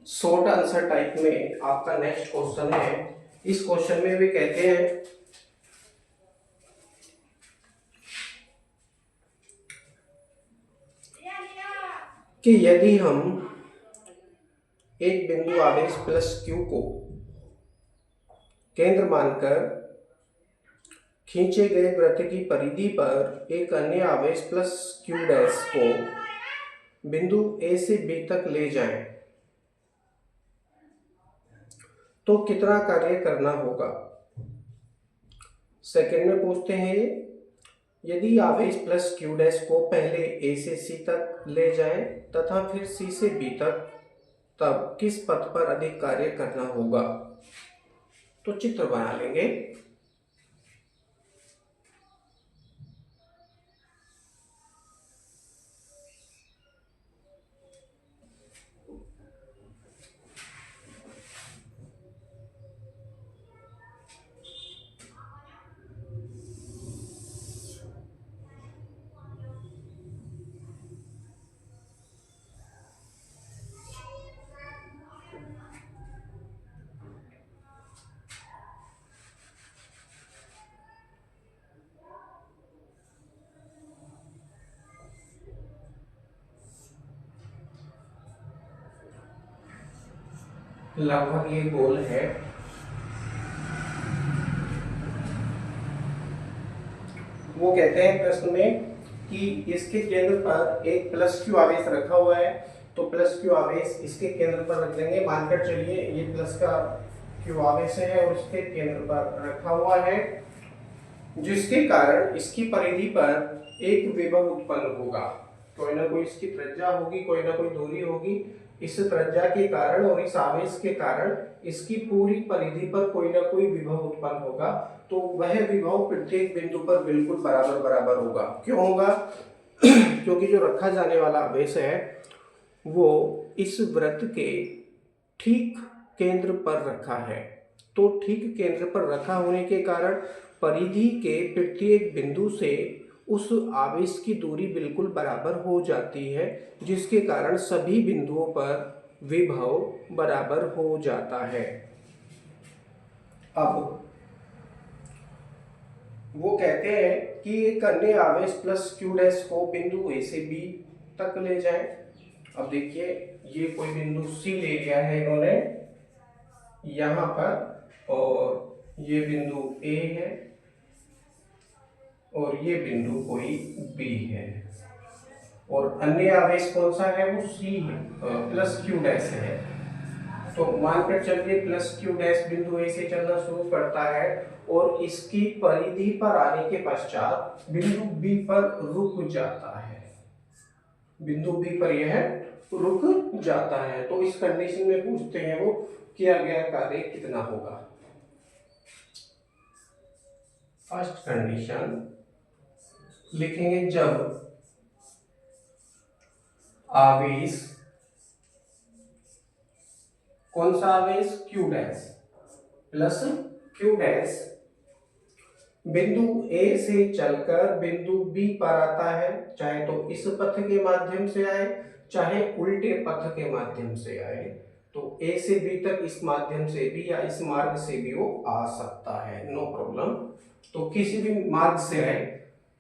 Short answer type में आपका next question है। इस क्वेश्चन में भी कहते हैं कि यदि हम एक बिंदु आवेश प्लस क्यू को केंद्र मानकर खींचे गए वृत्त की परिधि पर एक अन्य आवेश प्लस क्यू डैश को बिंदु ए से बी तक ले जाएं, तो कितना कार्य करना होगा। सेकंड में पूछते हैं यदि आवेश प्लस क्यू डैश को पहले ए से सी तक ले जाएं तथा फिर सी से बी तक, तब किस पथ पर अधिक कार्य करना होगा। तो चित्र बना लेंगे। लगभग ये गोल है। वो कहते हैं प्रश्न में कि इसके केंद्र पर एक प्लस क्यू आवेश रखा हुआ है, तो प्लस क्यू आवेश इसके केंद्र पर रख देंगे। मानकर चलिए ये प्लस का क्यू आवेश है और इसके केंद्र पर रखा हुआ है, जिसके कारण इसकी परिधि पर एक विभव उत्पन्न होगा। कोई ना कोई इसकी त्रिज्या होगी, कोई ना कोई दूरी होगी। इस त्रिज्या के कारण और इस आवेश के कारण इसकी पूरी परिधि पर कोई ना कोई विभव उत्पन्न होगा। तो वह विभव प्रत्येक बिंदु पर बिल्कुल बराबर बराबर होगा। क्यों होगा? क्योंकि जो रखा जाने वाला आवेश है वो इस वृत्त के ठीक केंद्र पर रखा है। तो ठीक केंद्र पर रखा होने के कारण परिधि के प्रत्येक बिंदु से उस आवेश की दूरी बिल्कुल बराबर हो जाती है, जिसके कारण सभी बिंदुओं पर विभव बराबर हो जाता है। अब वो कहते हैं कि एक अन्य आवेश प्लस क्यू डैश को बिंदु ए से बी तक ले जाएं। अब देखिए ये कोई बिंदु सी ले लिया है इन्होंने यहाँ पर, और ये बिंदु ए है और ये बिंदु कोई बी है, और अन्य आवेश कौन सा है? वो सी प्लस क्यू डैश है। तो मानकर चलिए प्लस क्यू डैश बिंदु ए से चलना शुरू करता है और इसकी परिधि पर आने के पश्चात बिंदु बी पर रुक जाता है। बिंदु बी पर यह रुक जाता है। तो इस कंडीशन में पूछते हैं वो किया गया कार्य कितना होगा। फर्स्ट कंडीशन लिखेंगे जब आवेश, कौन सा आवेश? Q dash plus Q dash बिंदु ए से चलकर बिंदु बी पर आता है, चाहे तो इस पथ के माध्यम से आए चाहे उल्टे पथ के माध्यम से आए। तो ए से बी तक इस माध्यम से भी या इस मार्ग से भी वो आ सकता है, नो प्रॉब्लम। तो किसी भी मार्ग से आए,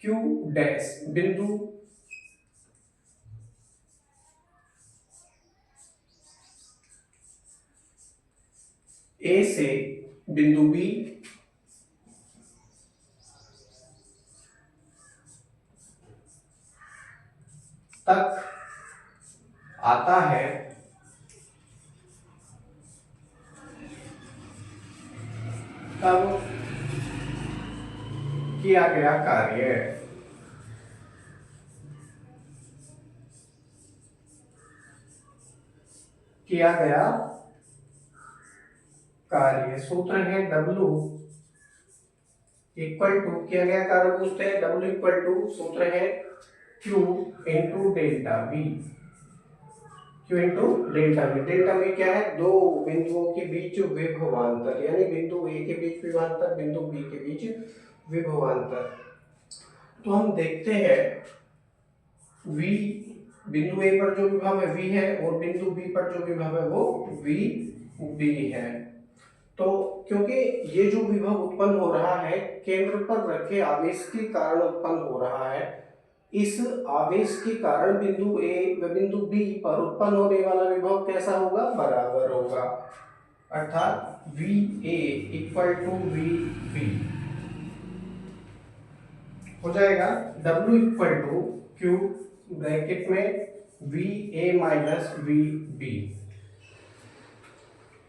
क्यू डैश बिंदु ए से बिंदु बी तक आता है, तब किया गया कार्य सूत्र है W इक्वल टू, किया गया कार्य पूछते हैं, W इक्वल टू सूत्र है Q into delta V। Q into delta V। Delta V क्या है? दो बिंदुओं के बीच विभवांतर, यानी बिंदु A के बीच विभवांतर, बिंदु B के बीच विभवांतर। तो हम देखते हैं V बिंदु ए पर जो विभव है v है और बिंदु बी पर जो विभव है वो v b है। तो क्योंकि ये जो विभव उत्पन्न हो रहा है केंद्र पर रखे आवेश के कारण उत्पन्न हो रहा है, इस आवेश के कारण बिंदु ए व बिंदु बी पर उत्पन्न होने वाला विभव कैसा होगा, बराबर होगा। अर्थात V A equal to V B हो जाएगा W equal to Q bracket में V A minus V B.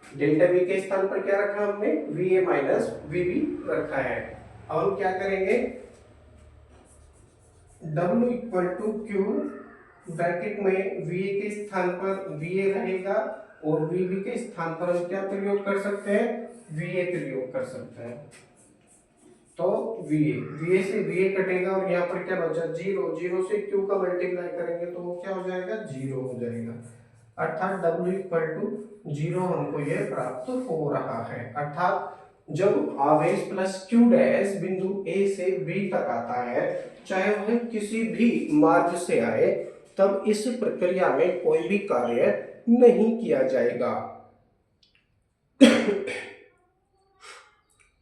Delta V के स्थान पर क्या रखा हमने, V A minus V B रखा है। अब हम क्या करेंगे, W equal to Q bracket में वी ए के स्थान पर वी ए रहेगा और वी बी के स्थान पर हम क्या प्रयोग कर सकते हैं, वी ए प्रयोग कर सकते हैं। तो वी ए से वी ए कटेगा और यहाँ पर क्या बचा, जीरो। जीरो से क्यू का मल्टीप्लाई करेंगे तो वो क्या हो जाएगा, जीरो हो जाएगा। अर्थात W इक्वल टू जीरो हमको यह प्राप्त हो रहा है। अर्थात जब आवेश प्लस क्यू डैश बिंदु ए से बी तक आता है, चाहे वह किसी भी मार्ग से आए, तब इस प्रक्रिया में कोई भी कार्य नहीं किया जाएगा।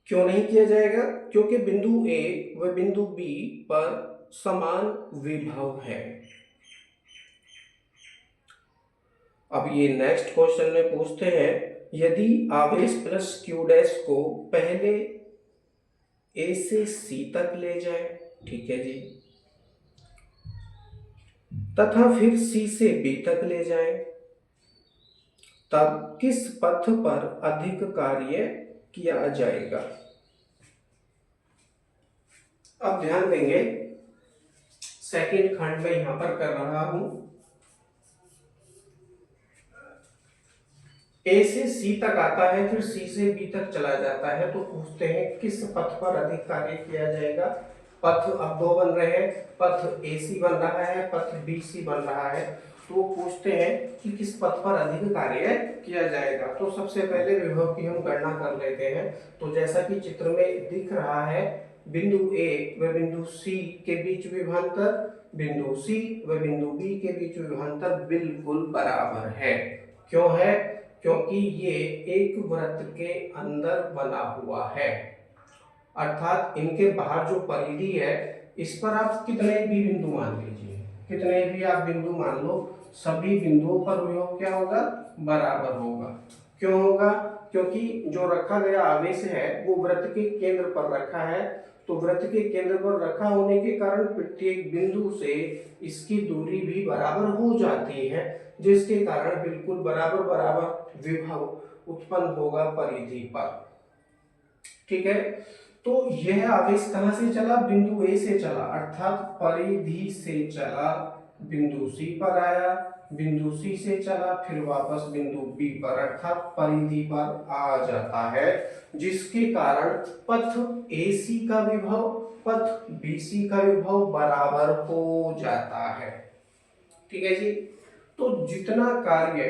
क्यों नहीं किया जाएगा, क्योंकि बिंदु ए व बिंदु बी पर समान विभव है। अब ये नेक्स्ट क्वेश्चन में पूछते हैं, यदि आवेश प्लस क्यू डैश को पहले ए से सी तक ले जाए, ठीक है जी, तथा फिर सी से बी तक ले जाए, तब किस पथ पर अधिक कार्य किया जाएगा। अब ध्यान देंगे, सेकंड खंड में यहां पर कर रहा हूं, ए से सी तक आता है फिर सी से बी तक चला जाता है, तो पूछते हैं किस पथ पर अधिक कार्य किया जाएगा। पथ अब दो बन रहे हैं, पथ ए सी बन रहा है, पथ बी सी बन रहा है। तो पूछते हैं कि किस पथ पर अधिक कार्य किया जाएगा। तो सबसे पहले विभव की हम गणना कर लेते हैं। तो जैसा कि चित्र में दिख रहा है, बिंदु ए व बिंदु सी के बीच विभवांतर, बिंदु सी व बिंदु बी के बीच विभवांतर बिल्कुल बराबर है। क्यों है, क्योंकि ये एक वृत्त के अंदर बना हुआ है। अर्थात इनके बाहर जो परिधि है, इस पर आप कितने भी बिंदु मान लीजिए, कितने भी आप बिंदु मान लो, सभी बिंदुओं पर विभव क्या होगा, बराबर होगा। क्यों होगा, क्योंकि जो रखा गया आवेश है वो वृत्त के केंद्र पर रखा है। तो वृत्त के केंद्र पर रखा होने के कारण प्रत्येक बिंदु से इसकी दूरी भी बराबर हो जाती है, जिसके कारण बिल्कुल बराबर बराबर विभव उत्पन्न होगा परिधि पर। ठीक है, तो यह आवेश कहां से चला, बिंदु ए से चला, अर्थात परिधि से चला, बिंदु सी पर आया, बिंदु सी से चला, फिर वापस बिंदु बी पर, अर्थात परिधि पर आ जाता है, जिसके कारण पथ ए सी का विभव पथ बी सी का विभव बराबर हो जाता है। ठीक है जी। तो जितना कार्य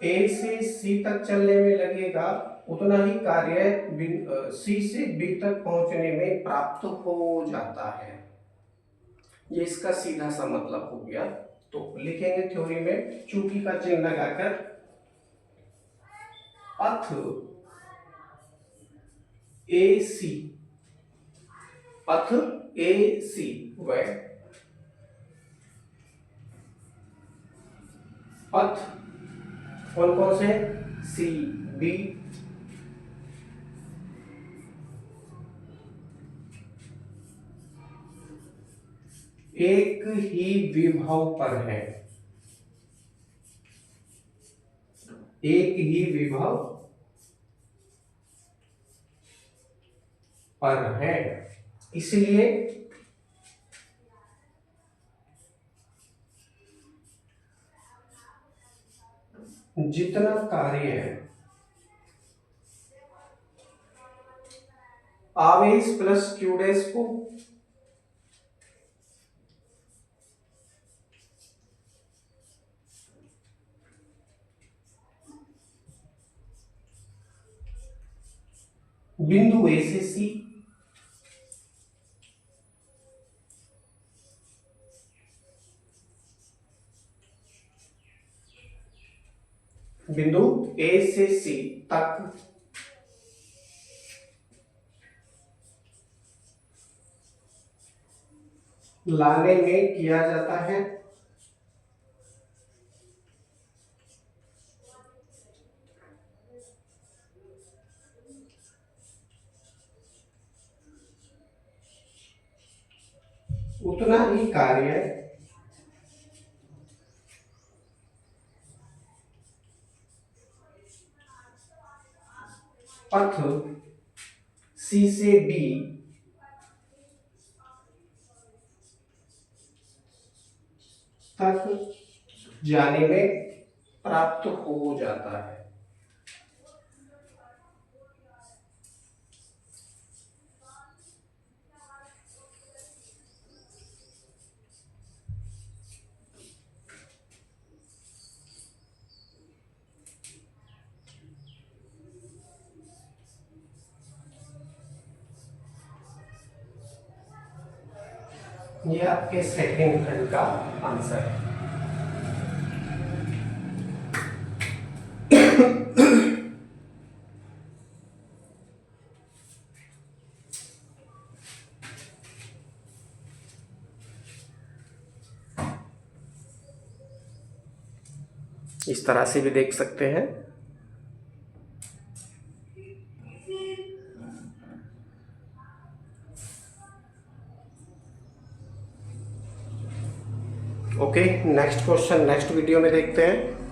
ए से सी तक चलने में लगेगा, उतना ही कार्य सी से बी तक पहुंचने में प्राप्त हो जाता है। ये इसका सीधा सा मतलब हो गया। तो लिखेंगे थ्योरी में चूंकि का चिन्ह लगाकर, पथ ए सी, पथ ए सी व पथ कौन कौन से, सी बी, एक ही विभव पर है, एक ही विभव पर है। इसलिए जितना कार्य आवेश प्लस क्यू डैश को बिंदु ए से सी, बिंदु ए से सी तक लाने में किया जाता है उतना ही कार्य पथ सी से बी तक जाने में प्राप्त हो जाता है। ये आपके सेकंड खंड का आंसर है। इस तरह से भी देख सकते हैं। Okay, next question next video में देखते हैं।